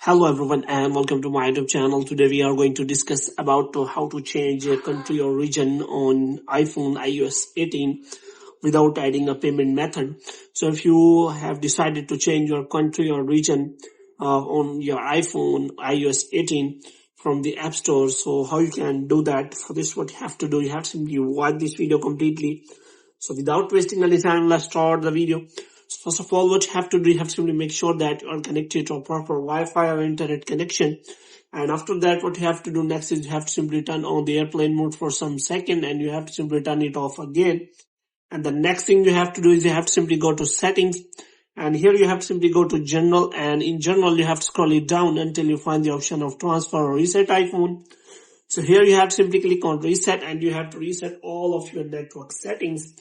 Hello everyone and welcome to my YouTube channel. Today we are going to discuss about how to change a country or region on iPhone iOS 18 without adding a payment method. So if you have decided to change your country or region on your iPhone iOS 18 from the App Store, so how you can do that? For this, what you have to do, you have to simply watch this video completely. So without wasting any time, let's start the video. So first of all, what you have to do, you have to simply make sure that you are connected to a proper Wi-Fi or internet connection. And after that, what you have to do next is you have to simply turn on the airplane mode for some second and you have to simply turn it off again. And the next thing you have to do is you have to simply go to settings. And here you have to simply go to general, and in general you have to scroll it down until you find the option of transfer or reset iPhone. So here you have to simply click on reset and you have to reset all of your network settings.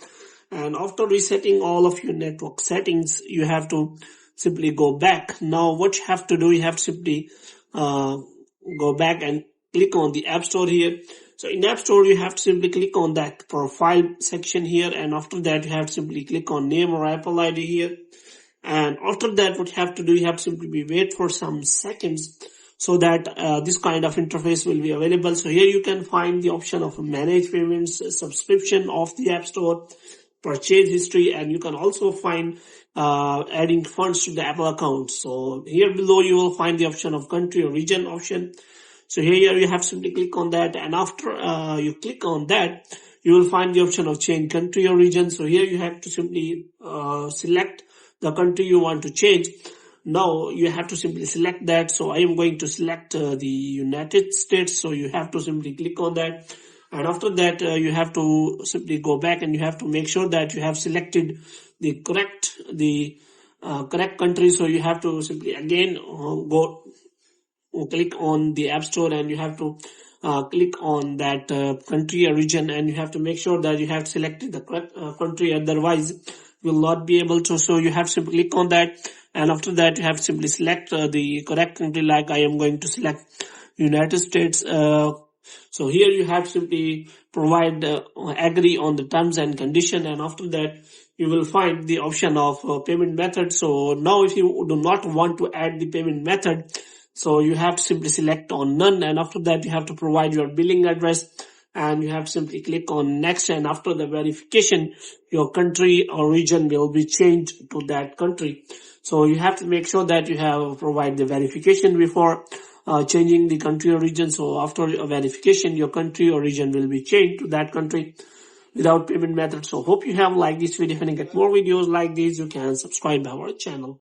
And after resetting all of your network settings, you have to simply go back. Now what you have to do, you have to simply go back and click on the App Store here. So in App Store, you have to simply click on that profile section here. And after that, you have to simply click on name or Apple ID here. And after that, what you have to do, you have to simply wait for some seconds so that this kind of interface will be available. So here you can find the option of manage payments, subscription of the App Store, purchase history, and you can also find adding funds to the Apple account. So here below you will find the option of country or region option. So here you have to simply click on that, and after you click on that, you will find the option of change country or region. So here you have to simply select the country you want to change. Now you have to simply select that. So I am going to select the United States. So you have to simply click on that. And after that, you have to simply go back and you have to make sure that you have selected the correct country. So you have to simply again click on the App Store and you have to click on that country or region, and you have to make sure that you have selected the correct country, otherwise you will not be able to. So you have to simply click on that, and after that you have to simply select the correct country, like I am going to select United States. So here you have to simply provide agree on the terms and condition, and after that you will find the option of payment method. So now if you do not want to add the payment method, so you have to simply select on none, and after that you have to provide your billing address and you have to simply click on next, and after the verification your country or region will be changed to that country. So you have to make sure that you have provide the verification before changing the country or region. So after a verification, your country or region will be changed to that country without payment method. So hope you have liked this video. If you get more videos like this, you can subscribe our channel.